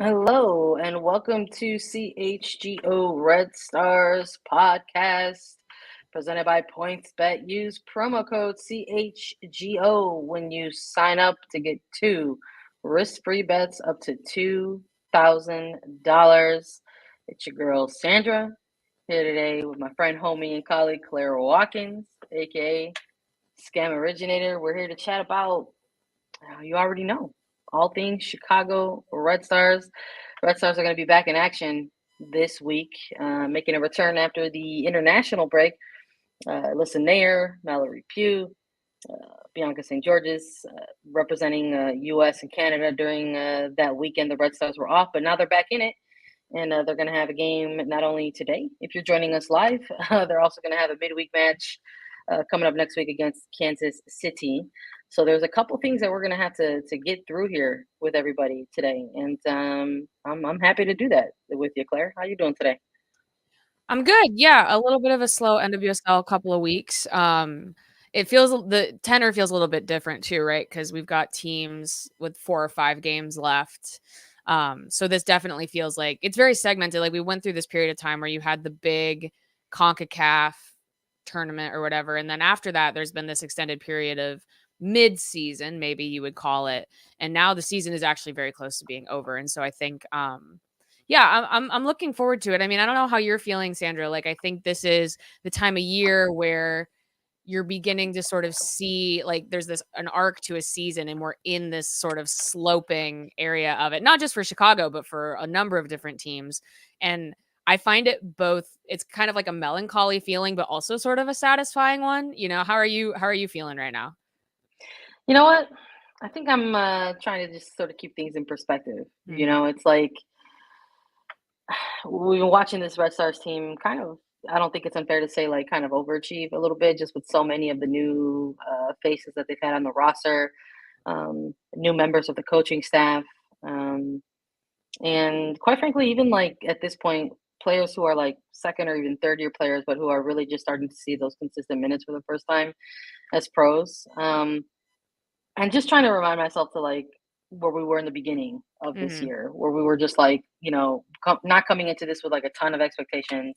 Hello and welcome to CHGO Red Stars Podcast, presented by PointsBet. Use promo code CHGO when you sign up to get two risk-free bets up to $2,000. It's your girl Sandra here today with my friend, homie, and colleague Claire Watkins, aka Scam Originator. We're here to chat about, you already know, all things Chicago Red Stars. Red Stars are going to be back in action this week, making a return after the international break. Alyssa Nair, Mallory Pugh, Bianca St. George's representing U.S. and Canada during that weekend. The Red Stars were off, but now they're back in it. And they're going to have a game not only today, if you're joining us live, they're also going to have a midweek match coming up next week against Kansas City. So there's a couple things that we're going to have to get through here with everybody today. And I'm happy to do that with you, Claire. How you doing today? I'm good. Yeah, a little bit of a slow NWSL couple of weeks. It feels the tenor feels a little bit different too, right? Because we've got teams with 4 or 5 games left. So this definitely feels like it's very segmented. Like we went through this period of time where you had the big CONCACAF tournament or whatever, and then after that, there's been this extended period of mid-season, maybe you would call it, and now the season is actually very close to being over. And so I think yeah, I'm looking forward to it. I mean, I don't know how you're feeling, Sandra. Like, I think this is the time of year where you're beginning to sort of see like there's an arc to a season, and we're in this sort of sloping area of it, not just for Chicago, but for a number of different teams. And I find it both, it's kind of like a melancholy feeling, but also sort of a satisfying one. How are you feeling right now? You know what? I think I'm trying to just sort of keep things in perspective. It's like we've been watching this Red Stars team kind of, I don't think it's unfair to say, like, kind of overachieve a little bit just with so many of the new faces that they've had on the roster, new members of the coaching staff. And quite frankly, even like at this point, players who are like second or even third year players, but who are really just starting to see those consistent minutes for the first time as pros. And just trying to remind myself to like where we were in the beginning of this Mhm. year, where we were just like, not coming into this with like a ton of expectations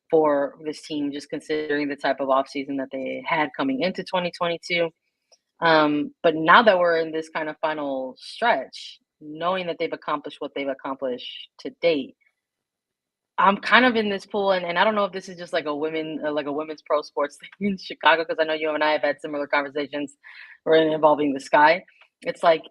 for this team, just considering the type of offseason that they had coming into 2022. But now that we're in this kind of final stretch, knowing that they've accomplished what they've accomplished to date, I'm kind of in this pool, and I don't know if this is just like a women's pro sports thing in Chicago, because I know you and I have had similar conversations involving the sky. It's like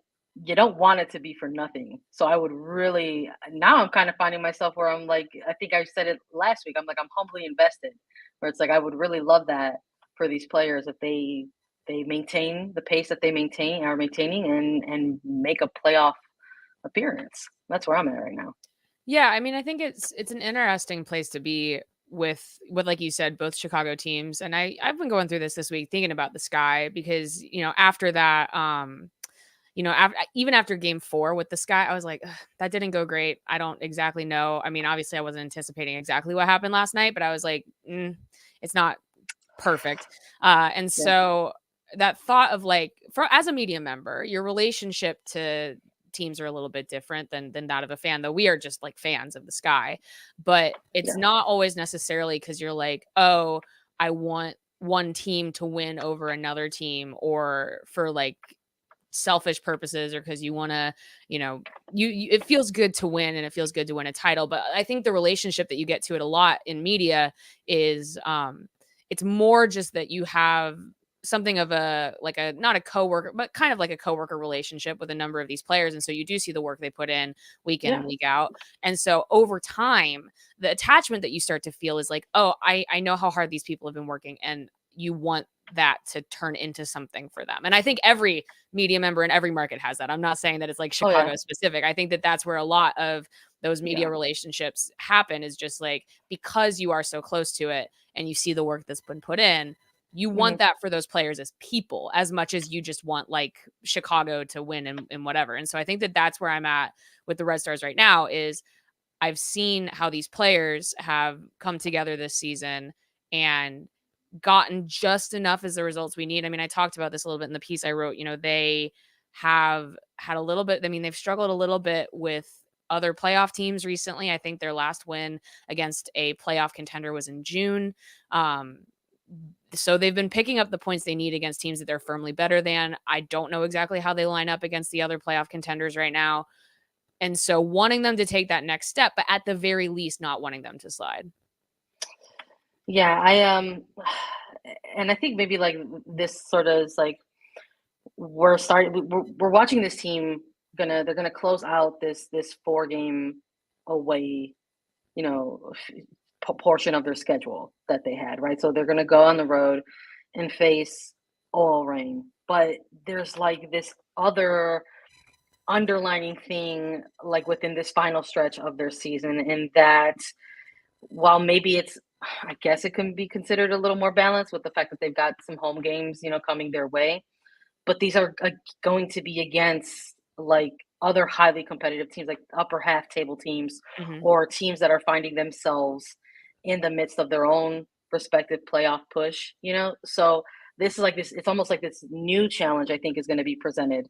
you don't want it to be for nothing. So I would really, now I'm kind of finding myself where I'm like, I think I said it last week. I'm like, I'm humbly invested, where it's like I would really love that for these players if they maintain the pace that they are maintaining, and make a playoff appearance. That's where I'm at right now. Yeah, I mean, I think it's an interesting place to be with like you said, both Chicago teams. And I've been going through this week thinking about the Sky because, after that even after game 4 with the Sky, I was like, "Ugh, that didn't go great. I don't exactly know." I mean, obviously I wasn't anticipating exactly what happened last night, but I was like, it's not perfect. And Yeah. so that thought of like, for as a media member, your relationship to teams are a little bit different than that of a fan, though we are just like fans of the Sky. But it's Yeah. not always necessarily because you're like, oh, I want one team to win over another team, or for like selfish purposes, or because you want to, you it feels good to win, and it feels good to win a title. But I think the relationship that you get to it a lot in media is it's more just that you have something of a like a not a coworker, but kind of like a coworker relationship with a number of these players. And so you do see the work they put in and Yeah. week out. And so over time, the attachment that you start to feel is like, oh, I know how hard these people have been working, and you want that to turn into something for them. And I think every media member in every market has that. I'm not saying that it's like Oh yeah. Chicago specific. I think that that's where a lot of those media Yeah. relationships happen, is just like because you are so close to it and you see the work that's been put in, you want Mhm. that for those players as people as much as you just want like Chicago to win and whatever. And so I think that that's where I'm at with the Red Stars right now. Is I've seen how these players have come together this season and gotten just enough as the results we need. I mean, I talked about this a little bit in the piece I wrote. They have had a little bit, I mean, they've struggled a little bit with other playoff teams recently. I think their last win against a playoff contender was in June. So they've been picking up the points they need against teams that they're firmly better than. I don't know exactly how they line up against the other playoff contenders right now. And so wanting them to take that next step, but at the very least, not wanting them to slide. Yeah, and I think maybe like this sort of is like we're watching this team they're gonna close out this 4-game away, portion of their schedule that they had, right? So they're gonna go on the road and face all rain, but there's like this other underlining thing like within this final stretch of their season, and that while maybe I guess it can be considered a little more balanced with the fact that they've got some home games, coming their way, but these are going to be against like other highly competitive teams, like upper half table teams, or teams that are finding themselves in the midst of their own respective playoff push, So this is like this, it's almost like this new challenge I think is going to be presented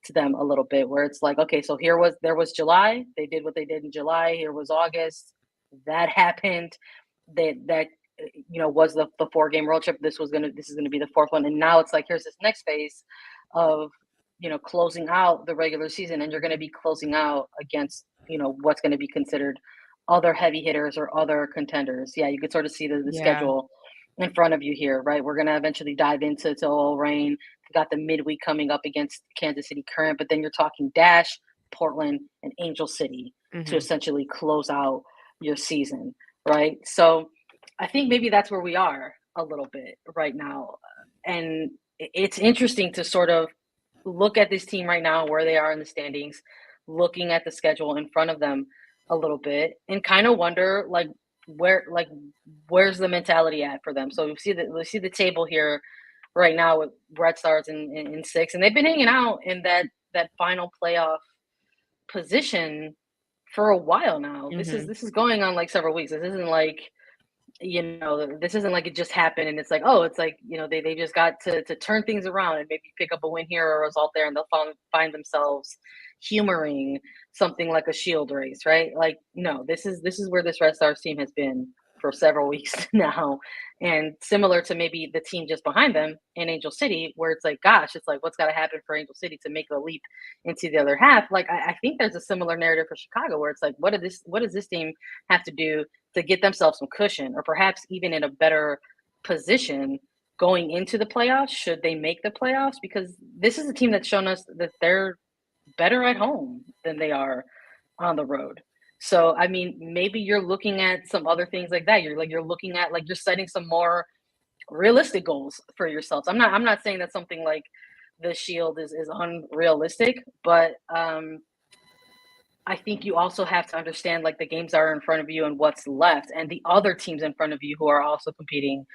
to them a little bit, where it's like, okay, so there was July, they did what they did in July, here was August, that happened, that was the 4-game road trip. This is going to be the 4th one, and now it's like here's this next phase of closing out the regular season, and you're going to be closing out against what's going to be considered other heavy hitters or other contenders. Yeah, you could sort of see the schedule in front of you here, right? We're going to eventually dive into all rain. We got the midweek coming up against Kansas City Current, but then you're talking Dash, Portland, and Angel City to essentially close out your season, right? So I think maybe that's where we are a little bit right now. And it's interesting to sort of look at this team right now, where they are in the standings, looking at the schedule in front of them a little bit, and kind of wonder where's the mentality at for them. So we see the table here right now with Red Stars in 6, and they've been hanging out in that final playoff position for a while now. This is going on like several weeks. This isn't like it just happened and it's like, oh, it's like, they just got to turn things around and maybe pick up a win here or a result there, and they'll find themselves humoring something like a shield race, right? Like, no, this is where this Red Stars team has been for several weeks now. And similar to maybe the team just behind them in Angel City, where it's like, gosh, it's like, what's got to happen for Angel City to make the leap into the other half? Like, I think there's a similar narrative for Chicago, where it's like, what does this team have to do to get themselves some cushion, or perhaps even in a better position going into the playoffs, should they make the playoffs? Because this is a team that's shown us that they're better at home than they are on the road. So, I mean, maybe you're looking at some other things like that. You're looking at, like, you're setting some more realistic goals for yourselves. I'm not saying that something like the Shield is unrealistic, but I think you also have to understand, like, the games are in front of you and what's left, and the other teams in front of you who are also competing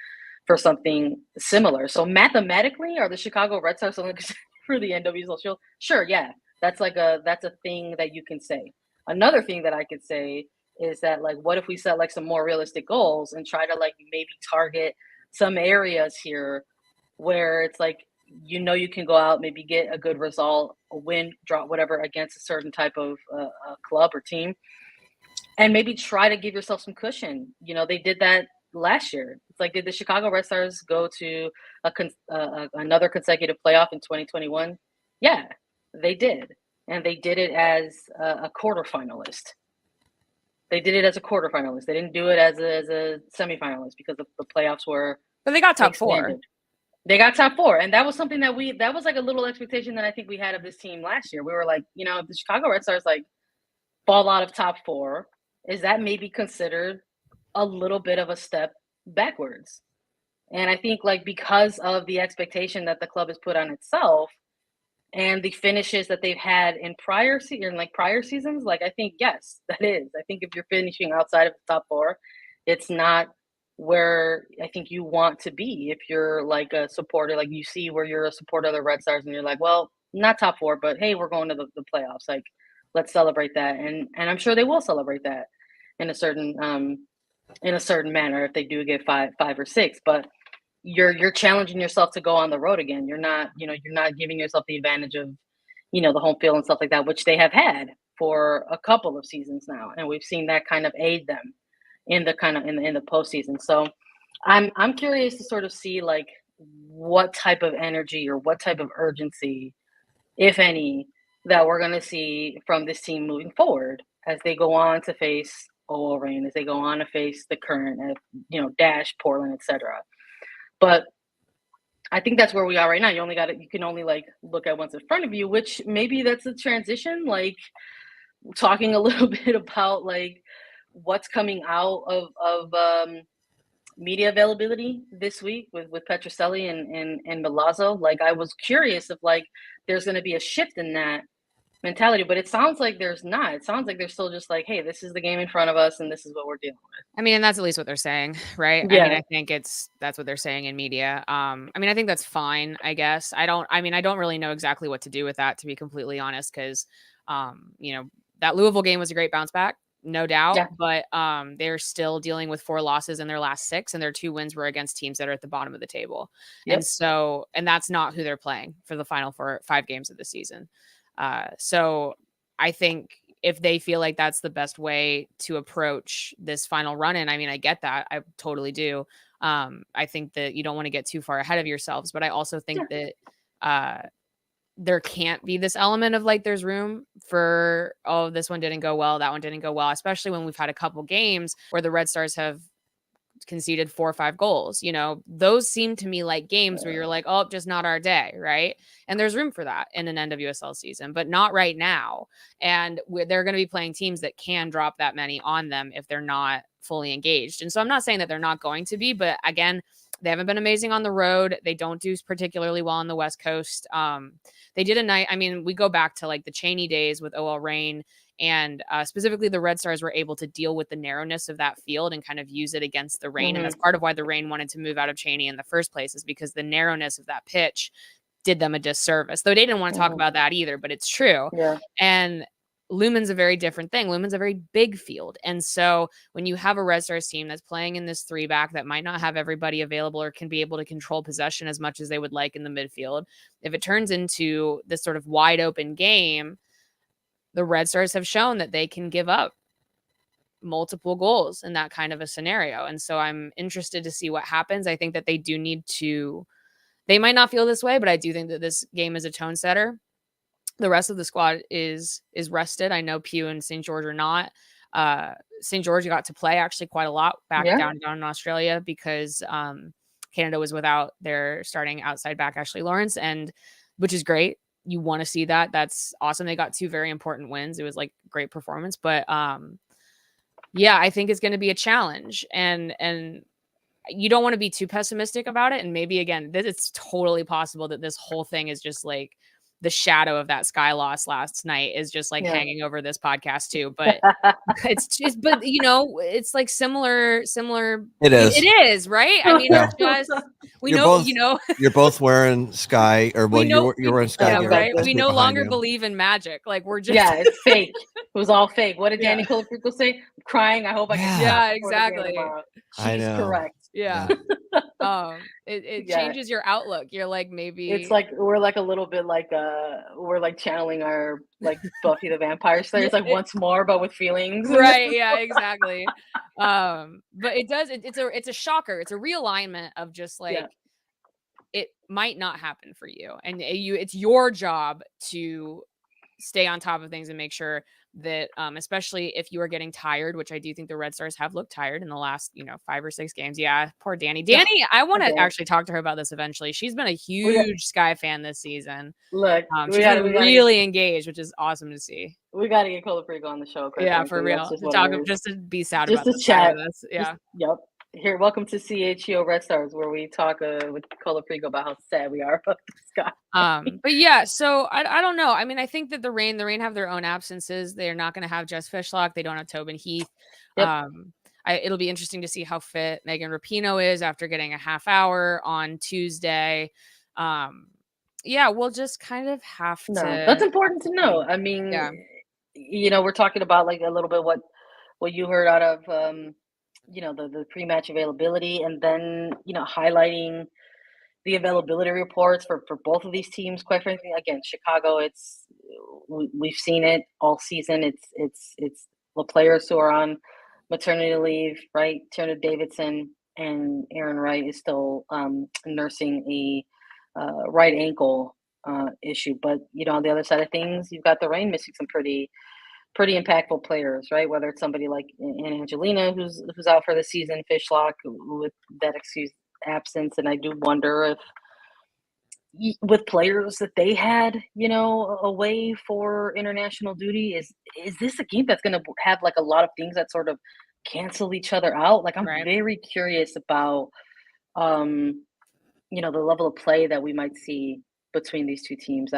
for something similar. So mathematically, are the Chicago Red Stars something for the NWSL Shield? Sure, yeah. That's a thing that you can say. Another thing that I could say is that, like, what if we set like some more realistic goals and try to like maybe target some areas here where it's like, you can go out, maybe get a good result, a win, draw, whatever, against a certain type of club or team, and maybe try to give yourself some cushion. They did that last year. It's like, did the Chicago Red Stars go to another consecutive playoff in 2021? Yeah, they did. And they did it as a quarterfinalist. They did it as a quarterfinalist. They didn't do it as a semifinalist because the playoffs were. But they got top extended. 4. They got top 4, and that was something that was like a little expectation that I think we had of this team last year. We were like, if the Chicago Red Stars like fall out of top 4, is that maybe considered a little bit of a step backwards? And I think, like, because of the expectation that the club has put on itself and the finishes that they've had in prior seasons, like, I think, yes, that is. I think if you're finishing outside of the top 4, it's not where I think you want to be. If you're like a supporter, like you see where you're a supporter of the Red Stars and you're like, well, not top 4, but hey, we're going to the playoffs. Like, let's celebrate that. And I'm sure they will celebrate that in a certain manner if they do get five or 6. But you're challenging yourself to go on the road again. You're not giving yourself the advantage of, the home field and stuff like that, which they have had for a couple of seasons now, and we've seen that kind of aid them in the postseason. So I'm curious to sort of see like what type of energy or what type of urgency, if any, that we're going to see from this team moving forward as they go on to face OO Reign, as they go on to face the current, Dash, Portland, etc. But I think that's where we are right now. You can only like look at what's in front of you, which maybe that's a transition, like talking a little bit about like what's coming out of media availability this week with Petroselli and Milazzo. Like I was curious if like there's going to be a shift in that mentality, but it sounds like there's not. It sounds like they're still just like, hey, this is the game in front of us and this is what we're dealing with. I mean, that's at least what they're saying, right? Yeah. I mean, I think that's what they're saying in media. I mean, I think that's fine, I guess. I don't really know exactly what to do with that, to be completely honest, because that Louisville game was a great bounce back, no doubt. Yeah. But they're still dealing with 4 losses in their last 6, and their 2 wins were against teams that are at the bottom of the table. Yep. And that's not who they're playing for the final 5 games of the season. So I think if they feel like that's the best way to approach this final run in, I mean, I get that. I totally do. I think that you don't want to get too far ahead of yourselves, but I also think that there can't be this element of like there's room for, oh, this one didn't go well, that one didn't go well, especially when we've had a couple games where the Red Stars have conceded 4 or 5 goals. Those seem to me like games where you're like, oh, just not our day, right? And there's room for that in an NWSL season, but not right now. And they're going to be playing teams that can drop that many on them if they're not fully engaged. And so I'm not saying that they're not going to be, but again, they haven't been amazing on the road. They don't do particularly well on the West Coast. They did we go back to like the Cheney days with OL Reign, and specifically the Red Stars were able to deal with the narrowness of that field and kind of use it against the Reign. Mm-hmm. And that's part of why the Reign wanted to move out of Cheney in the first place, is because the narrowness of that pitch did them a disservice. Though they didn't want to talk about that either, but it's true. Yeah. And Lumen's a very different thing. Lumen's a very big field. And so when you have a Red Stars team that's playing in this 3-back that might not have everybody available or can be able to control possession as much as they would like in the midfield, if it turns into this sort of wide open game, the Red Stars have shown that they can give up multiple goals in that kind of a scenario. And so I'm interested to see what happens. I think that they do need to, they might not feel this way, but I do think that this game is a tone setter. The rest of the squad is rested. I know Pew and St. George are not. St. George got to play actually quite a lot back down in Australia because Canada was without their starting outside back, Ashley Lawrence, and which is great. You want to see that. That's awesome. They got 2 very important wins. It was like great performance, but I think it's going to be a challenge, and you don't want to be too pessimistic about it. And maybe again, it's totally possible that this whole thing is just like the shadow of that Sky loss last night is just like hanging over this podcast too. But it's like similar. It is. It is, right? I mean, it's just, you're both wearing Sky, or you're wearing Sky, right? We no longer believe in magic. Like we're just, it's fake. It was all fake. What did Danny Colafrico say? I'm crying. I hope I can. Yeah, exactly. She's correct. Yeah. It changes your outlook. You're like, maybe it's like we're like a little bit like we're like channeling our like Buffy the Vampire Slayer. It's like once more, but with feelings. Right. Yeah, exactly. But it's a shocker. It's a realignment of just like it might not happen for you, and it's your job to stay on top of things and make sure that especially if you are getting tired, which I do think the Red Stars have looked tired in the last 5 or 6 games. Yeah, poor Danny. I want to actually talk to her about this eventually. She's been a huge Sky fan this season. Look, she's really engaged, which is awesome to see. We got to get Colafrico on the show. Yeah, for real. Just to be sad just about to chat. Yeah. Yep. Here, welcome to CHGO Red Stars, where we talk with Colafrico about how sad we are about the Sky. But yeah, so I don't know. I mean, I think that the Reign have their own absences. They're not going to have Jess Fishlock. They don't have Tobin Heath. Yep. It'll be interesting to see how fit Megan Rapinoe is after getting a half hour on Tuesday. We'll just kind of have to. That's important to know. I mean, we're talking about like a little bit what you heard out of the pre-match availability, and then highlighting the availability reports for both of these teams. Quite frankly, again, Chicago, it's we've seen it all season. It's the players who are on maternity leave, right? Turner Davidson and Aaron Wright is still nursing a right ankle issue. But, on the other side of things, you've got the Reign missing some pretty impactful players, right? Whether it's somebody like Angelina, who's out for the season, Fishlock with that excused absence. And I do wonder if with players that they had, away for international duty, is this a game that's going to have like a lot of things that sort of cancel each other out? Like, I'm very curious about, the level of play that we might see between these two teams.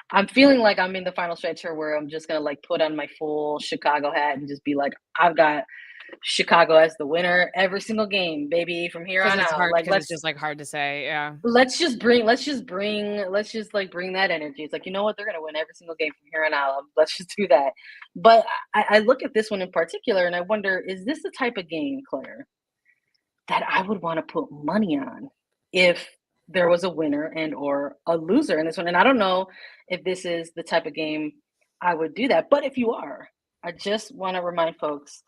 I'm feeling like I'm in the final stretch here where I'm just going to like put on my full Chicago hat and just be like, I've got Chicago as the winner every single game, baby, from here on out. It's just like hard to say. Yeah. Let's just bring that energy. It's like, you know what? They're going to win every single game from here on out. Let's just do that. But I look at this one in particular and I wonder, is this the type of game, Claire, that I would want to put money on if there was a winner and or a loser in this one? And I don't know if this is the type of game I would do that. But if you are, I just want to remind folks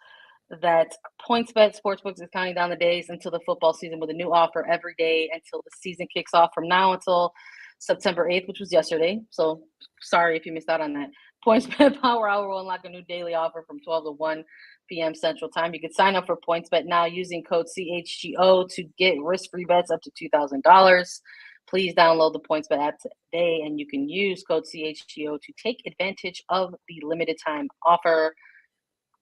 that PointsBet Sportsbooks is counting down the days until the football season with a new offer every day until the season kicks off from now until September 8th, which was yesterday. So sorry if you missed out on that. PointsBet Power Hour will unlock a new daily offer from 12 to 1 p.m. Central Time. You can sign up for PointsBet now using code CHGO to get risk-free bets up to $2,000. Please download the PointsBet app today, and you can use code CHGO to take advantage of the limited time offer.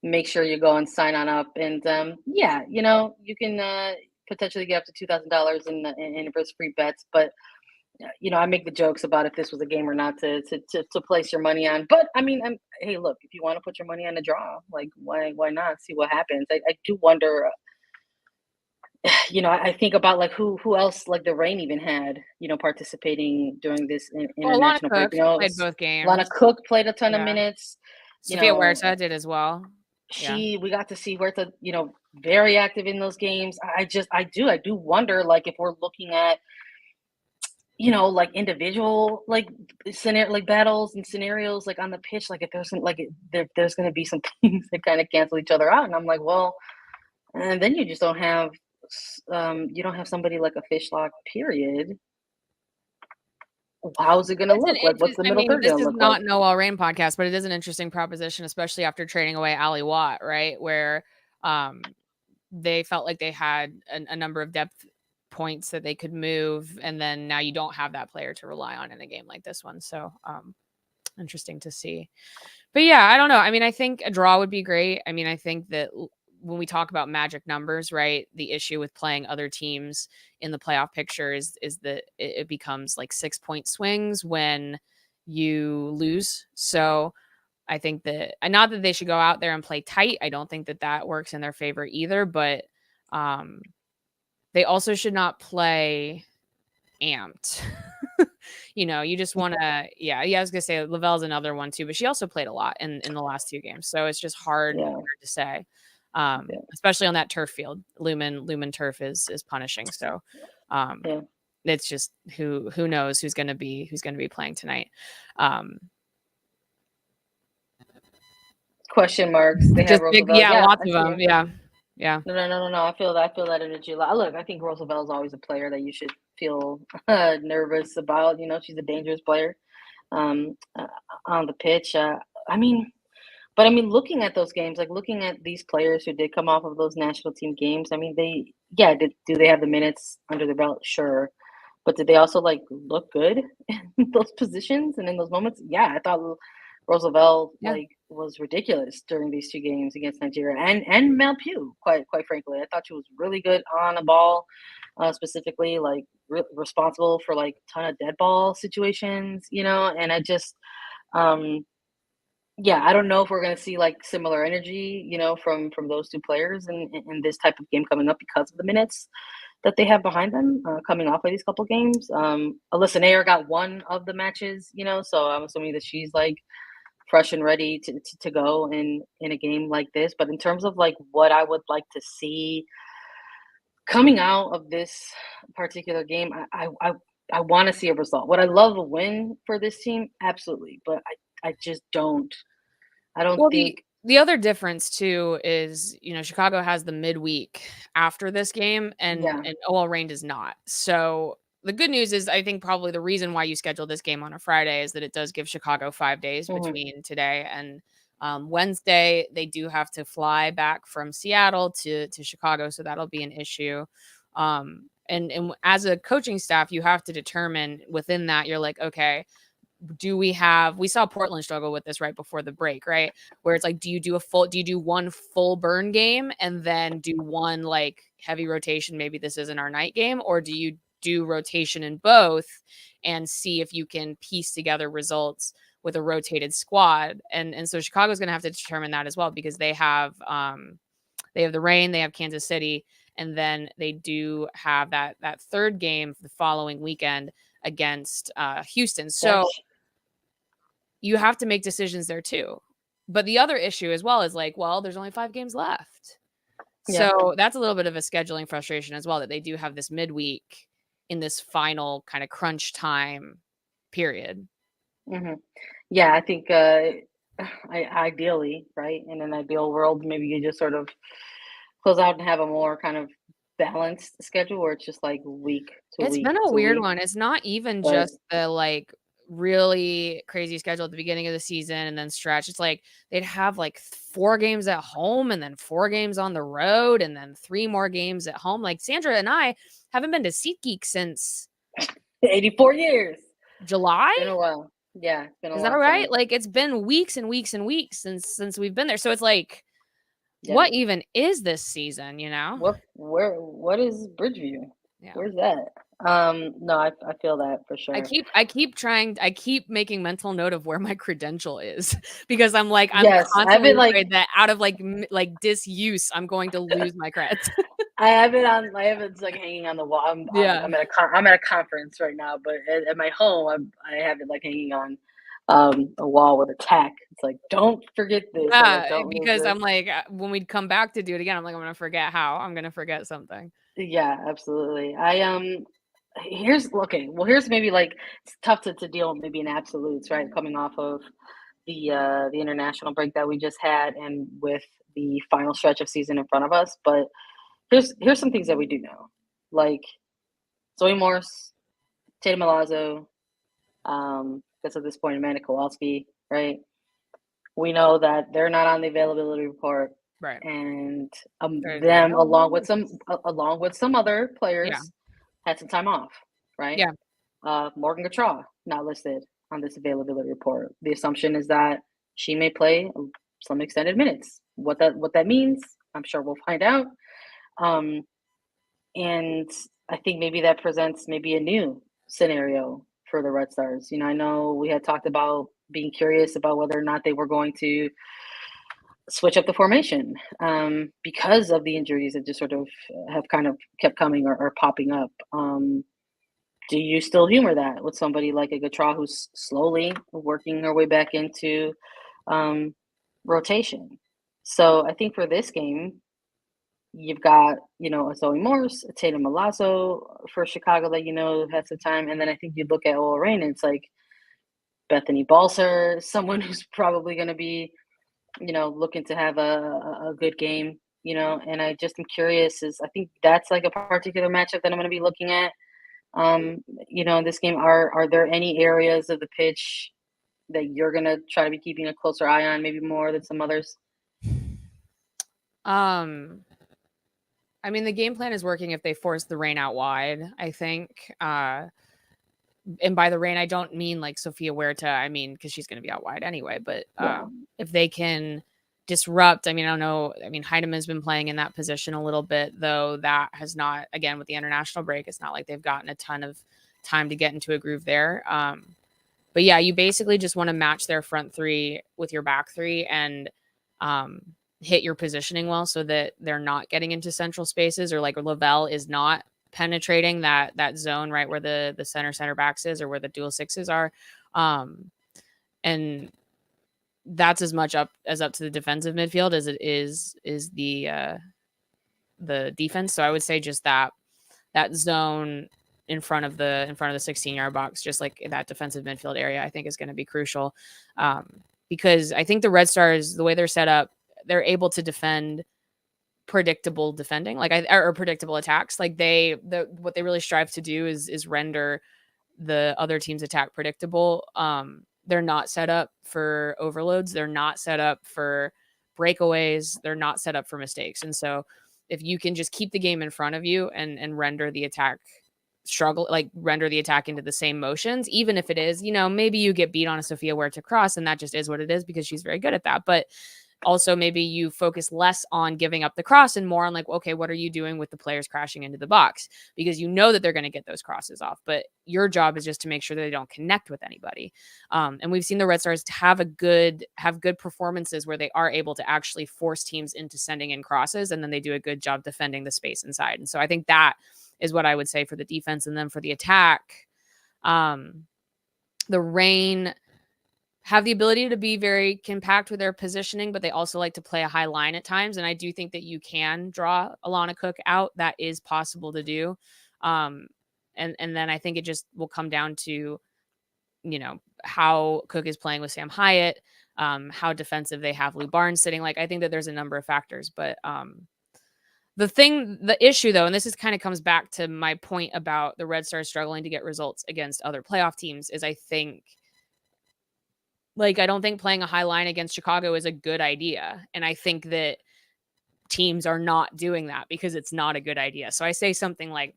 Make sure you go and sign on up, and you can potentially get up to $2,000 in risk-free bets. But I make the jokes about if this was a game or not to place your money on. But I mean, hey, look, if you want to put your money on a draw, like why not? See what happens. I do wonder. I think about like who else, like the Reign even had, participating during this international break. Played both games. Lana Cook played a ton of minutes. Sophia Huerta did as well. We got to see Huerta, very active in those games. I do wonder, like, if we're looking at, like individual, like scenario, like battles and scenarios, like on the pitch, like if there's some, like there's going to be some things that kind of cancel each other out. And I'm like, well, and then you just don't have, somebody like a Fishlock, period. How's it going to look? Like, what's the middle third going to look like? This is not Noel Rain podcast, but it is an interesting proposition, especially after trading away Ali Watt, right? Where they felt like they had a number of depth points that they could move, and then now you don't have that player to rely on in a game like this one. So interesting to see. But yeah, I don't know. I mean, I think a draw would be great. I mean, I think that when we talk about magic numbers, right, the issue with playing other teams in the playoff picture is that it becomes like 6-point swings when you lose. So I think that, not that they should go out there and play tight. I don't think that works in their favor either, but they also should not play amped. You just want to, I was gonna say Lavelle's another one too, but she also played a lot in the last 2 games. So it's just hard to say. Especially on that turf field. Lumen turf is punishing. So it's just who knows who's gonna be playing tonight. Question marks. They have big, lots of them. Yeah. No. I feel that energy. Look, I think Roosevelt is always a player that you should feel nervous about. She's a dangerous player on the pitch. But looking at those games, like looking at these players who did come off of those national team games, do they have the minutes under their belt? Sure. But did they also like look good in those positions and in those moments? Yeah, I thought Roosevelt was ridiculous during these 2 games against Nigeria and Mel Pugh, quite frankly. I thought she was really good on the ball, specifically like responsible for like a ton of dead ball situations, and I just I don't know if we're going to see like similar energy, from those 2 players in this type of game coming up because of the minutes that they have behind them coming off of these couple games. Alyssa Nair got 1 of the matches, so I'm assuming that she's like fresh and ready to go in a game like this. But in terms of like what I would like to see coming out of this particular game, I want to see a result. Would I love a win for this team? Absolutely, but I just don't. I don't think. The other difference too is, Chicago has the midweek after this game, and OL Reign does not. So the good news is, I think probably the reason why you schedule this game on a Friday is that it does give Chicago 5 days between today and Wednesday. They do have to fly back from Seattle to Chicago, so that'll be an issue. And as a coaching staff, you have to determine within that, you're like, okay, we saw Portland struggle with this right before the break, right? Where it's like, do you do one full burn game and then do one like heavy rotation? Maybe this isn't our night game, or do you do rotation in both and see if you can piece together results with a rotated squad? And so Chicago's going to have to determine that as well, because they have the Reign, they have Kansas City, and then they do have that third game the following weekend against Houston. So you have to make decisions there too. But the other issue as well is like, well, there's only 5 games left. Yeah. So that's a little bit of a scheduling frustration as well, that they do have this midweek in this final kind of crunch time period. Mm-hmm. Yeah, I think ideally, right, in an ideal world, maybe you just sort of close out and have a more kind of balanced schedule where it's just like week to week. It's been a weird one. It's not even just the like really crazy schedule at the beginning of the season and then stretch. It's like they'd have like 4 games at home and then 4 games on the road and then 3 more games at home. Like Sandra and I haven't been to SeatGeek since 84 years. July? It's been a while. Yeah, it's been a Is long that right? time. Like it's been weeks and weeks and weeks since we've been there. So it's like, what even is this season, What is Bridgeview? Yeah. Where's that? No, I feel that for sure. I keep making mental note of where my credential is, because I'm like, I'm constantly afraid that out of like disuse, I'm going to lose my creds. I have it like hanging on the wall. I'm at a conference right now, but at my home, I have it like hanging on a wall with a tack. It's like, don't forget this. Yeah, because I'm like, when we'd come back to do it again, I'm like, I'm gonna forget how. I'm gonna forget something. Yeah, absolutely. Here's maybe like it's tough to deal with maybe in absolutes, right? Coming off of the international break that we just had, and with the final stretch of season in front of us. But here's some things that we do know, like Zoe Morse, Tatum Milazzo, because at this point, Amanda Kowalski, right? We know that they're not on the availability report. Right. And them along with some other players had some time off, right? Yeah. Morgan Gautrat not listed on this availability report. The assumption is that she may play some extended minutes. What that means, I'm sure we'll find out. And I think maybe that presents maybe a new scenario for the Red Stars. I know we had talked about being curious about whether or not they were going to switch up the formation because of the injuries that just sort of have kind of kept coming or popping up. Do you still humor that with somebody like a Gautrat who's slowly working her way back into rotation? So I think for this game, you've got, a Zoe Morse, a Tatum Milazzo for Chicago that had some time. And then I think you look at OL Reign and it's like Bethany Balser, someone who's probably going to be looking to have a good game, and I just am curious, I think that's like a particular matchup that I'm going to be looking at, in this game. Are there any areas of the pitch that you're going to try to be keeping a closer eye on, maybe more than some others? I mean, the game plan is working if they force the Reign out wide, I think. And by the Reign, I don't mean like Sophia Huerta. I mean, because she's going to be out wide anyway. But if they can disrupt, I don't know. Heinemann's been playing in that position a little bit, though that has not, again, with the international break, it's not like they've gotten a ton of time to get into a groove there. But yeah, you basically just want to match their front 3 with your back 3 and hit your positioning well so that they're not getting into central spaces, or like Lavelle is not penetrating that zone right where the center backs is, or where the dual 6s are, and that's as much up to the defensive midfield as it is the defense. So I would say just that zone in front of the 16-yard box, just like that defensive midfield area, I think is going to be crucial. Because I think the Red Stars, the way they're set up, they're able to defend predictable defending, or predictable attacks. Like what they really strive to do is render the other team's attack predictable. They're not set up for overloads. They're not set up for breakaways. They're not set up for mistakes. And so if you can just keep the game in front of you and render the attack render the attack into the same motions, even if it is, maybe you get beat on a Sophia Ware to cross, and that just is what it is because she's very good at that. But also maybe you focus less on giving up the cross and more on okay, what are you doing with the players crashing into the box? Because that they're going to get those crosses off, but your job is just to make sure that they don't connect with anybody. And we've seen the Red Stars have good performances where they are able to actually force teams into sending in crosses, and then they do a good job defending the space inside. And so I think that is what I would say for the defense. And then for the attack, the Reign have the ability to be very compact with their positioning, but they also like to play a high line at times. And I do think that you can draw Alana Cook out. That is possible to do. And then I think it just will come down to, how Cook is playing with Sam Hyatt, how defensive they have Lou Barnes sitting. I think that there's a number of factors, but the issue though, and this is kind of comes back to my point about the Red Stars struggling to get results against other playoff teams, is I think, I don't think playing a high line against Chicago is a good idea. And I think that teams are not doing that because it's not a good idea. So I say something like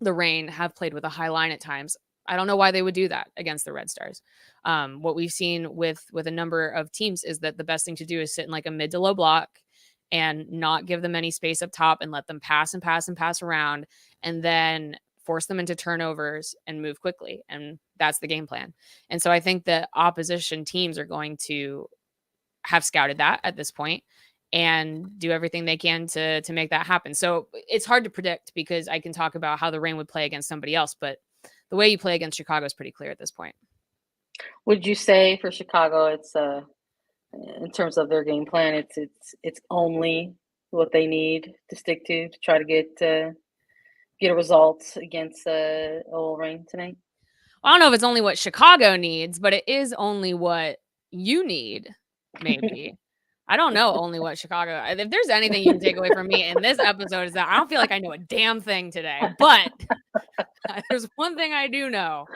the Reign have played with a high line at times. I don't know why they would do that against the Red Stars. What we've seen with a number of teams is that the best thing to do is sit in a mid to low block and not give them any space up top and let them pass and pass and pass around, and then force them into turnovers and move quickly. And that's the game plan. And so I think that opposition teams are going to have scouted that at this point and do everything they can to make that happen. So it's hard to predict because I can talk about how the Reign would play against somebody else, but the way you play against Chicago is pretty clear at this point. Would you say for Chicago, it's in terms of their game plan, it's only what they need to stick to try to get a result against OL Reign tonight? I don't know if it's only what Chicago needs, but it is only what you need, maybe. I don't know only what Chicago. If there's anything you can take away from me in this episode, is that I don't feel like I know a damn thing today. But there's one thing I do know,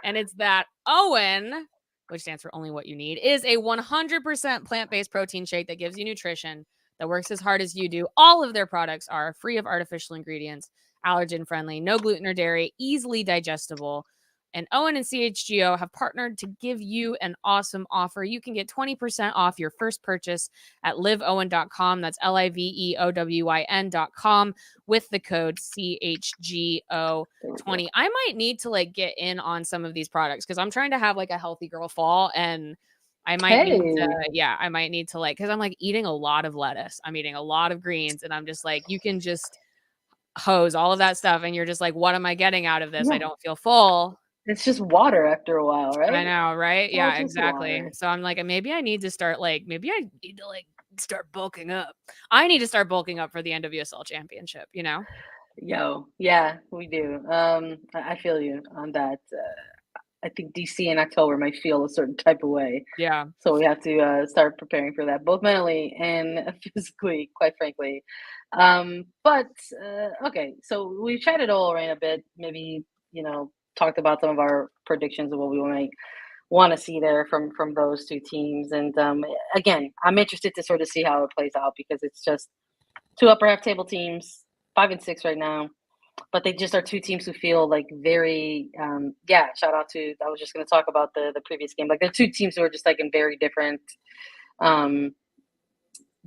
and it's that Owen, which stands for only what you need, is a 100% plant-based protein shake that gives you nutrition, that works as hard as you do. All of their products are free of artificial ingredients, allergen-friendly, no gluten or dairy, easily digestible. And Owen and CHGO have partnered to give you an awesome offer. You can get 20% off your first purchase at liveowen.com. That's LIVEOWYN.com with the code CHGO20. I might need to get in on some of these products because I'm trying to have a healthy girl fall, and I might need to, I might need to because I'm eating a lot of lettuce. I'm eating a lot of greens, and I'm just you can just hose all of that stuff, and you're just what am I getting out of this? Yeah. I don't feel full. It's just water after a while, right? I know, right? Yeah, exactly. Water. So I'm maybe I need to start start bulking up. I need to start bulking up for the NWSL championship, Yo, yeah, we do. I feel you on that. I think DC in October might feel a certain type of way. Yeah. So we have to start preparing for that, both mentally and physically, quite frankly. But okay, so we chatted all around a bit, maybe, talked about some of our predictions of what we might want to see there from those two teams. And again, I'm interested to sort of see how it plays out because it's just two upper half table teams, 5 and 6 right now, but they just are two teams who feel very shout out to, I was just going to talk about the previous game. They're two teams who are just in very different,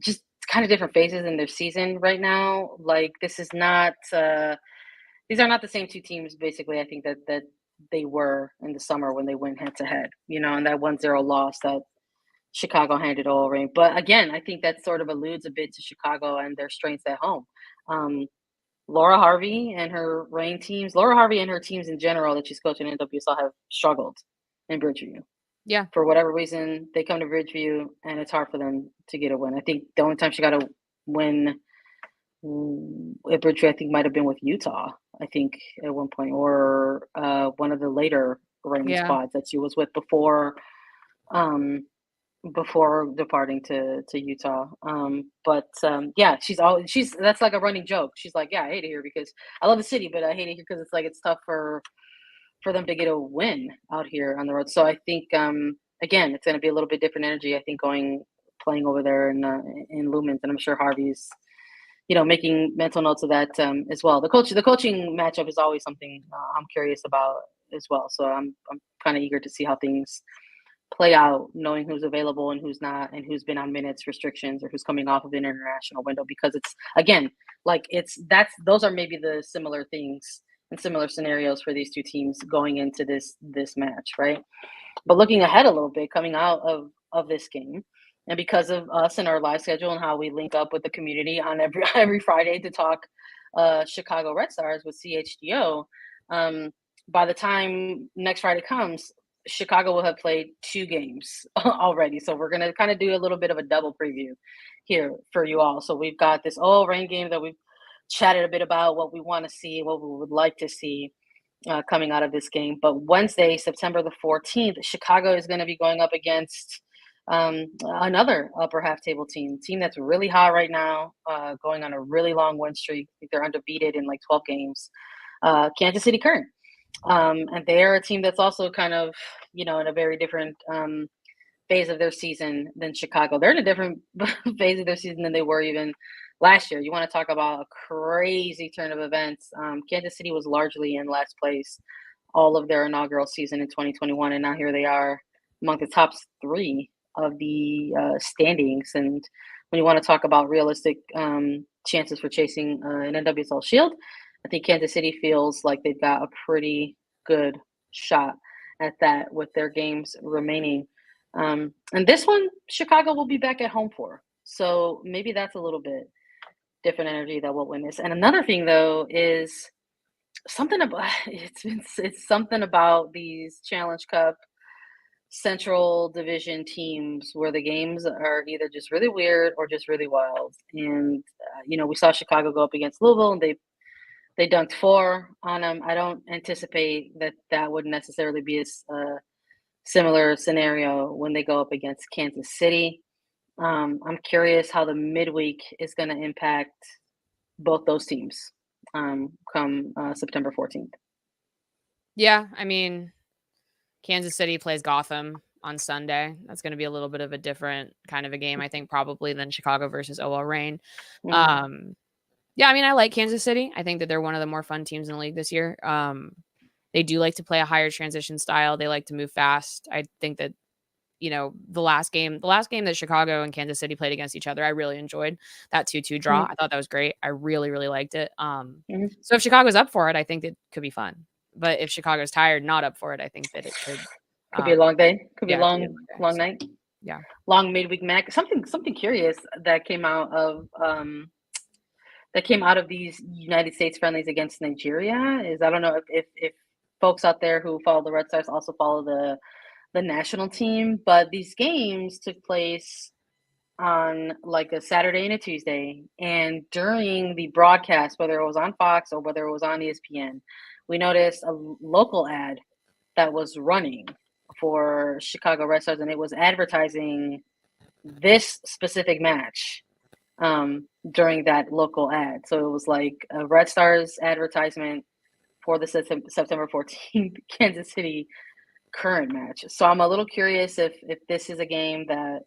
just kind of different phases in their season right now. This is not, these are not the same two teams, basically, I think that they were in the summer when they went head-to-head, and that 1-0 loss that Chicago handed all Reign. But again, I think that sort of alludes a bit to Chicago and their strengths at home. Laura Harvey and her Reign teams, Laura Harvey and her teams in general that she's coaching in NWSL have struggled in Bridgeview. Yeah. For whatever reason, they come to Bridgeview and it's hard for them to get a win. I think the only time she got a win Braintree, I think, might have been with Utah, I think, at one point, or one of the later reigning squads that she was with before departing to Utah. She's that's like a running joke. She's like, yeah, I hate it here because I love the city, but I hate it here because it's like it's tough for them to get a win out here on the road. So I think again, it's going to be a little bit different energy. I think playing over there in Lumens, and I'm sure Harvey's making mental notes of that as well. The coaching matchup is always something I'm curious about as well. So I'm kind of eager to see how things play out, knowing who's available and who's not, and who's been on minutes restrictions or who's coming off of an international window, because it's, again, like those are maybe the similar things and similar scenarios for these two teams going into this match, right? But looking ahead a little bit, coming out of this game, and because of us and our live schedule and how we link up with the community on every Friday to talk Chicago Red Stars with CHGO, by the time next Friday comes, Chicago will have played 2 games already. So we're going to kind of do a little bit of a double preview here for you all. So we've got this rain game that we've chatted a bit about, what we want to see, what we would like to see coming out of this game. But Wednesday, September the 14th, Chicago is going to be going up against another upper half table team that's really hot right now, going on a really long win streak. I think they're undefeated in like 12 games. Kansas City Current. And they're a team that's also kind of, in a very different phase of their season than Chicago. They're in a different phase of their season than they were even last year. You want to talk about a crazy turn of events. Kansas City was largely in last place all of their inaugural season in 2021, and now here they are among the top 3 of the standings. And when you want to talk about realistic chances for chasing an NWSL Shield, I think Kansas City feels like they've got a pretty good shot at that with their games remaining. And this one, Chicago will be back at home for. So maybe that's a little bit different energy that we'll witness. And another thing, though, is something about it's something about these Challenge Cup Central Division teams where the games are either just really weird or just really wild. And we saw Chicago go up against Louisville, and they dunked 4 on them. I don't anticipate that would necessarily be a similar scenario when they go up against Kansas City. I'm curious how the midweek is going to impact both those teams come September 14th. Yeah, I mean, Kansas City plays Gotham on Sunday. That's going to be a little bit of a different kind of a game, I think, probably than Chicago versus OL Reign. Mm-hmm. Yeah, I mean, I like Kansas City. I think that they're one of the more fun teams in the league this year. They do like to play a higher transition style. They like to move fast. I think that, the last game that Chicago and Kansas City played against each other, I really enjoyed that 2-2 draw. Mm-hmm. I thought that was great. I really, really liked it. Mm-hmm. So if Chicago's up for it, I think it could be fun. But if Chicago's tired, not up for it, I think that it could be a long day. Could be a long night. Yeah. Long midweek match. Something curious that came out of these United States friendlies against Nigeria is, I don't know if folks out there who follow the Red Stars also follow the national team, but these games took place on like a Saturday and a Tuesday, and during the broadcast, whether it was on Fox or whether it was on ESPN, we noticed a local ad that was running for Chicago Red Stars, and it was advertising this specific match during that local ad. So it was like a Red Stars advertisement for the September 14th Kansas City Current match. So I'm a little curious if this is a game that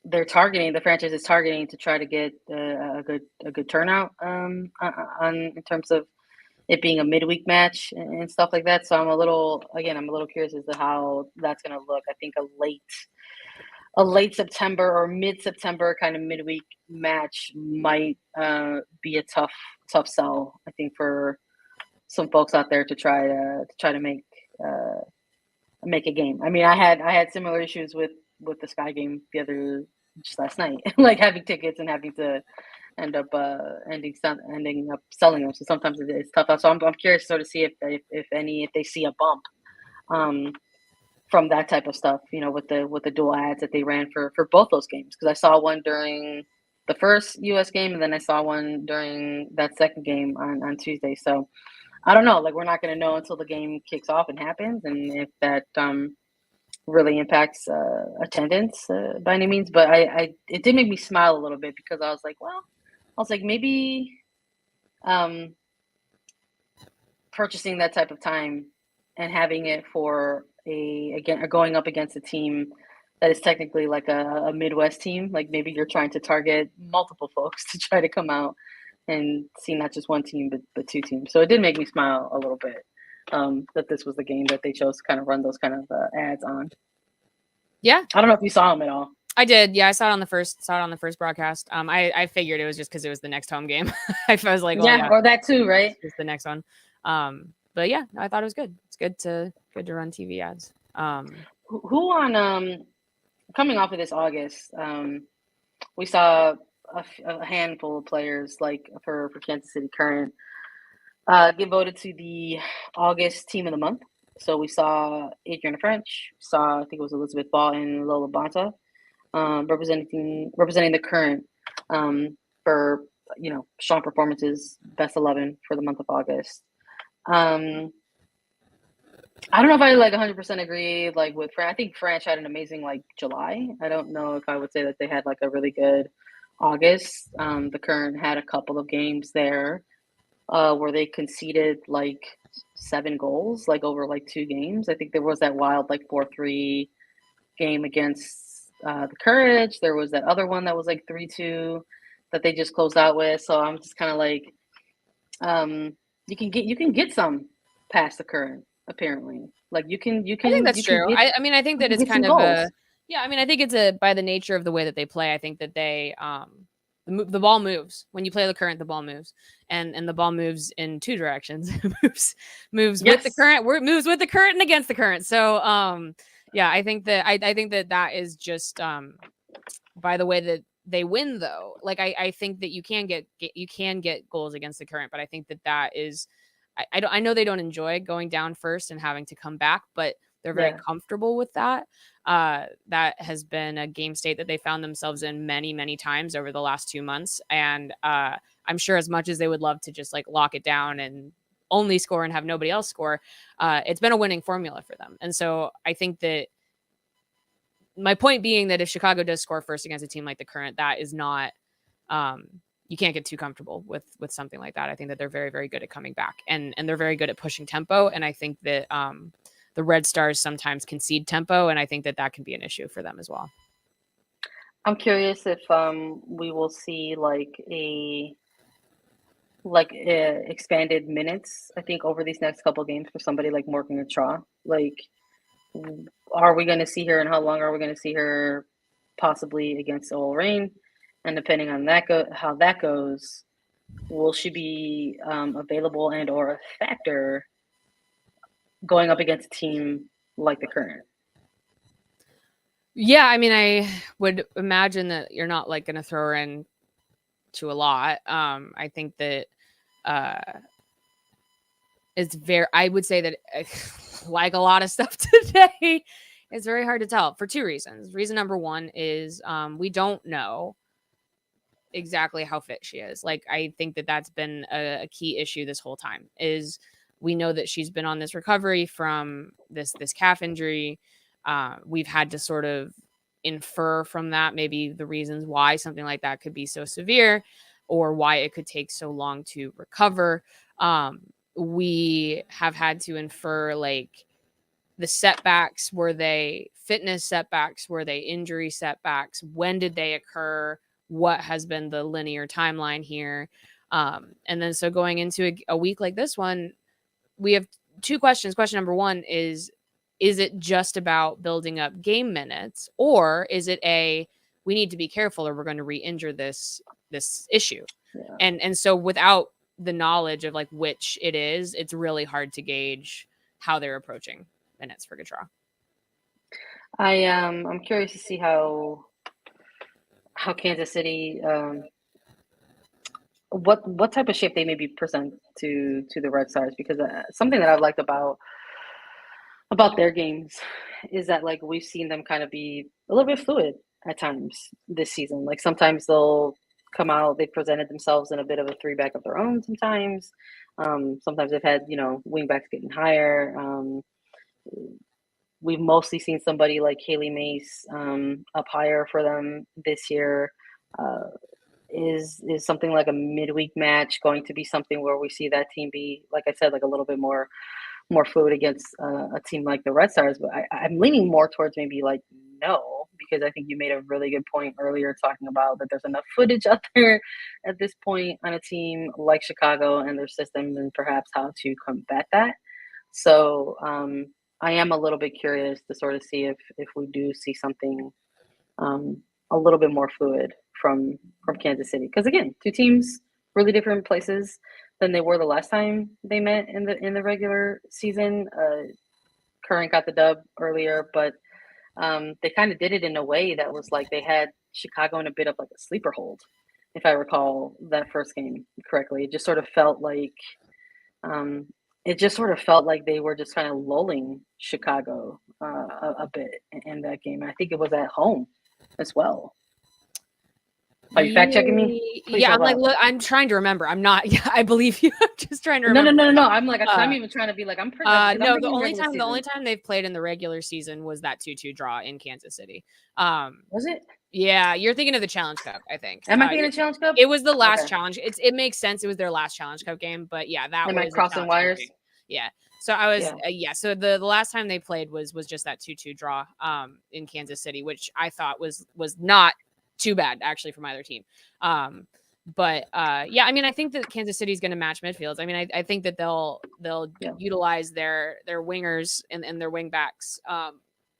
they're targeting, the franchise is targeting to try to get a good turnout on in terms of it being a midweek match and stuff like that. So I'm a little curious as to how that's going to look. I think a late September or mid-September kind of midweek match might be a tough sell, I think, for some folks out there to try to make a game. I mean, I had similar issues with the Sky game just last night, like having tickets and having to ending up selling them. So sometimes it's tough. So I'm curious to sort of see if they see a bump from that type of stuff, with the dual ads that they ran for both those games. Because I saw one during the first U.S. game, and then I saw one during that second game on Tuesday. So I don't know. Like, we're not going to know until the game kicks off and happens, and if that really impacts attendance by any means. But it did make me smile a little bit because I was like, maybe purchasing that type of time and having it for going up against a team that is technically like a Midwest team. Like, maybe you're trying to target multiple folks to try to come out and see not just one team, but two teams. So it did make me smile a little bit that this was the game that they chose to kind of run those kind of ads on. Yeah. I don't know if you saw them at all. I did. Yeah, I saw it on the first broadcast. I figured it was just because it was the next home game. I was like, well, yeah, or that too, right? It's the next one. But yeah, I thought it was good. It's good to run TV ads. Who on coming off of this August, we saw a handful of players like for Kansas City Current get voted to the August Team of the Month. So we saw Adriana French, I think it was Elizabeth Ball and Lola Bonta representing the Current for strong performances, best 11 for the month of August. I don't know if I 100% agree with Fran. I think French had an amazing July. I don't know if I would say that they had a really good August. The Current had a couple of games there where they conceded 7 goals over 2 games. I think there was that wild 4-3 game against the Courage. There was that other one that was 3-2 that they just closed out with. So I'm just kind of you can get some past the Current. Apparently, you can. I think that's true. I think that it's kind of I think it's by the nature of the way that they play. I think that they the ball moves when you play the Current. The ball moves, and the ball moves in 2 directions. moves with the Current. Moves with the Current and against the Current. So yeah, I think that that is just by the way that they win though. I think that you can get goals against the Current, but I think that is. I know they don't enjoy going down first and having to come back, but they're very comfortable with that. That has been a game state that they found themselves in many, many times over the last 2 months. And I'm sure as much as they would love to just lock it down and only score and have nobody else score, it's been a winning formula for them. And so I think that my point being that if Chicago does score first against a team like the Current, that is not you can't get too comfortable with something like that. I think that they're very, very good at coming back and they're very good at pushing tempo. And I think that the Red Stars sometimes concede tempo. And I think that can be an issue for them as well. I'm curious if we will see expanded minutes, I think, over these next couple of games for somebody like Morgan and Shaw. Are we going to see her and how long are we going to see her possibly against Owl Reign? And depending on how that goes, will she be available and or a factor going up against a team like the Current? Yeah, I would imagine that you're not going to throw her in to a lot. I think that it's I would say that like a lot of stuff today, it's very hard to tell for 2 reasons. Reason number 1 is we don't know exactly how fit she is. I think that that's been a key issue this whole time. Is we know that she's been on this recovery from this calf injury. We've had to sort of infer from that maybe the reasons why something like that could be so severe or why it could take so long to recover. We have had to infer the setbacks. Were they fitness setbacks? Were they injury setbacks? When did they occur? What has been the linear timeline here? And then so going into a week like this one, we have 2 questions. Question number 1 is it just about building up game minutes, or is it we need to be careful or we're going to re-injure this issue? Yeah. And so without the knowledge of which it is, it's really hard to gauge how they're approaching minutes for Gautreaux. I'm curious to see how Kansas City what type of shape they maybe present to the Red Stars, because something that I've liked about their games is that we've seen them kind of be a little bit fluid at times this season. Sometimes they'll come out. They've presented themselves in a bit of a 3-back of their own sometimes. Sometimes they've had, wing backs getting higher. We've mostly seen somebody like Haley Mace up higher for them this year. Is something like a midweek match going to be something where we see that team be, like I said, like a little bit more fluid against a team like the Red Stars? But I'm leaning more towards maybe like no, because I think you made a really good point earlier talking about that there's enough footage out there at this point on a team like Chicago and their system and perhaps how to combat that. So I am a little bit curious to sort of see if we do see something a little bit more fluid from Kansas City, because again, two teams really different places than they were the last time they met in the regular season. Current got the dub earlier, but they kind of did it in a way that was like they had Chicago in a bit of like a sleeper hold, if I recall that first game correctly. It just sort of felt like they were just kind of lulling Chicago a bit in that game. And I think it was at home as well. Are you fact checking me? Please. Yeah, I'm like, look, I'm trying to remember. I'm not. Yeah, I believe you. I'm just trying to remember. No. I'm like, I'm even trying to be like, I'm pretty. No, the only time they've played in the regular season was that 2-2 draw in Kansas City. Was it? Yeah, you're thinking of the Challenge Cup, I think. Am I thinking of the Challenge Cup? It was the last challenge. It makes sense. It was their last Challenge Cup game, but yeah, that was crossing wires. Yeah. So I was so the last time they played was just that 2-2 draw in Kansas City, which I thought was not too bad actually from either team. But I mean, I think that Kansas City is going to match midfields. I mean, I think that they'll utilize their wingers and their wing backs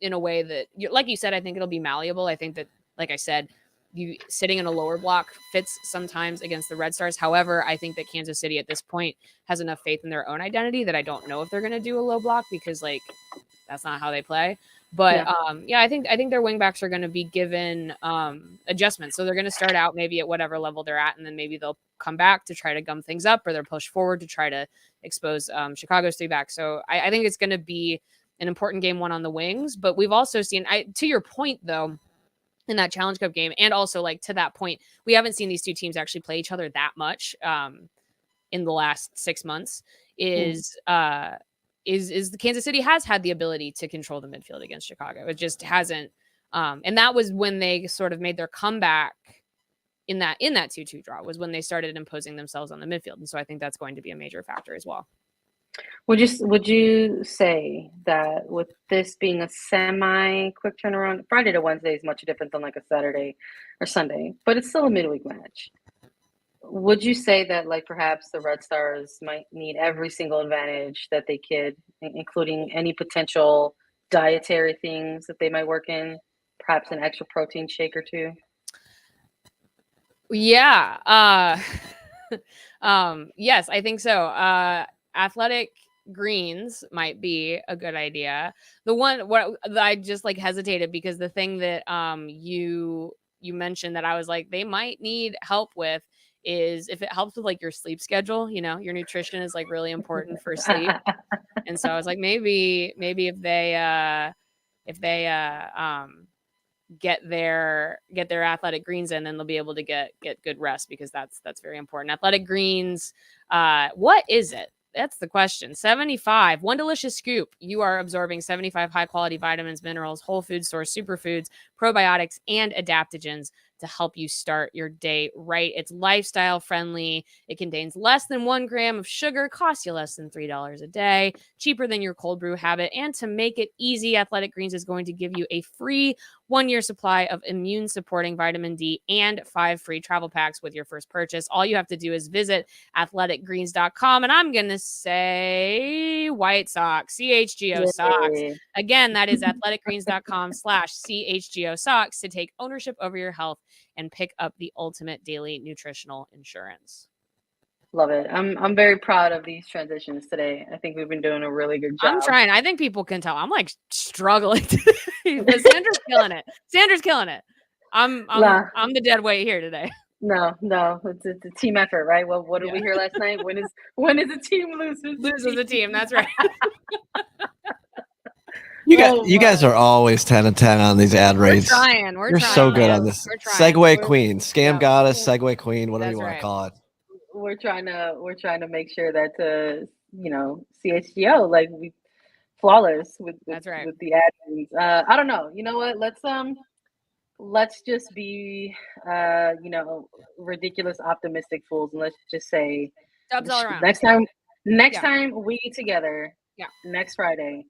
in a way that, like you said, I think it'll be malleable. I think that, like I said, you sitting in a lower block fits sometimes against the Red Stars. However, I think that Kansas City at this point has enough faith in their own identity that I don't know if they're going to do a low block, because like that's not how they play. But I think their wingbacks are going to be given adjustments. So they're going to start out maybe at whatever level they're at, and then maybe they'll come back to try to gum things up, or they'll push forward to try to expose Chicago's 3-back. So I think it's going to be an important game one on the wings. But we've also seen, to your point though, in that Challenge Cup game, and also like to that point, we haven't seen these two teams actually play each other that much in the last 6 months. Is the Kansas City has had the ability to control the midfield against Chicago. It just hasn't. And that was when they sort of made their comeback in that 2-2 draw, was when they started imposing themselves on the midfield. And so I think that's going to be a major factor as well. Would you say that with this being a semi-quick turnaround, Friday to Wednesday is much different than like a Saturday or Sunday, but it's still a midweek match. Would you say that like perhaps the Red Stars might need every single advantage that they could, including any potential dietary things that they might work in, perhaps an extra protein shake or two? Yeah. Yes, I think so. Athletic greens might be a good idea. What I just like hesitated, because the thing that you mentioned that I was like, they might need help with is if it helps with like your sleep schedule. Your nutrition is like really important for sleep. And so I was like, maybe if they get their athletic greens in, then they'll be able to get good rest, because that's very important. Athletic greens, what is it? That's the question. 75, one delicious scoop. You are absorbing 75 high quality vitamins, minerals, whole food source, superfoods, probiotics, and adaptogens to help you start your day right. It's lifestyle friendly. It contains less than 1 gram of sugar, costs you less than $3 a day, cheaper than your cold brew habit. And to make it easy, Athletic Greens is going to give you a free 1-year supply of immune supporting vitamin D and 5 free travel packs with your first purchase. All you have to do is visit athleticgreens.com, and I'm going to say White Sox, CHGO Sox. Again, that is athleticgreens.com/CHGO Sox to take ownership over your health and pick up the ultimate daily nutritional insurance. Love it. I'm very proud of these transitions today. I think we've been doing a really good job. I'm trying. I think people can tell. I'm like struggling today. But Sandra's killing it. Sandra's killing it. I'm the dead weight here today. No, it's a team effort, right? Well, what did we hear last night? When is a team loses a team? That's right. You guys are always 10 and 10 on these ad rates. We're You're trying, so good on this. Segue queen, scam goddess, segue queen, whatever you want to call it. We're trying to make sure that CHGO, like, we flawless with the ad reads. I don't know. You know what? Let's just be ridiculous optimistic fools, and let's just say dubs all around. Next time we get together, next Friday,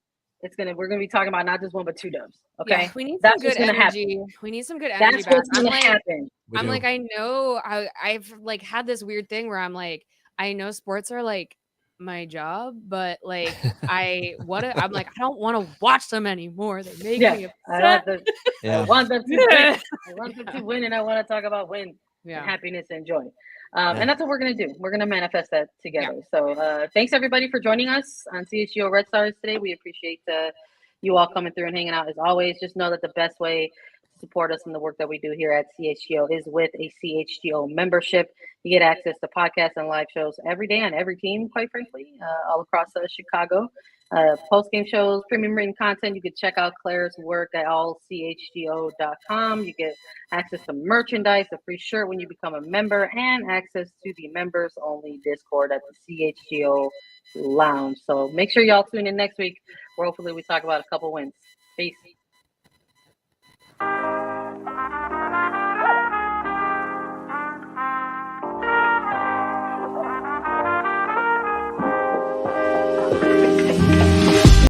we're gonna be talking about not just one but two dubs. Okay, yeah, we need some good energy. We need some good energy. That's what's gonna happen. I'm like, I know I've like had this weird thing where I'm like, I know sports are like my job, but like I'm like, I don't want to watch them anymore. They make me upset. I want them to win. I want them to win, and I want to talk about win and happiness and joy. And that's what we're going to do. We're going to manifest that together. So thanks, everybody, for joining us on CHGO Red Stars today. We appreciate you all coming through and hanging out as always. Just know that the best way to support us in the work that we do here at CHGO is with a CHGO membership. You get access to podcasts and live shows every day on every team, quite frankly, all across Chicago. Post-game shows, premium written content. You can check out Claire's work at allchgo.com. You get access to merchandise, a free shirt when you become a member, and access to the members-only Discord at the CHGO Lounge. So make sure y'all tune in next week, where hopefully we talk about a couple wins. Peace.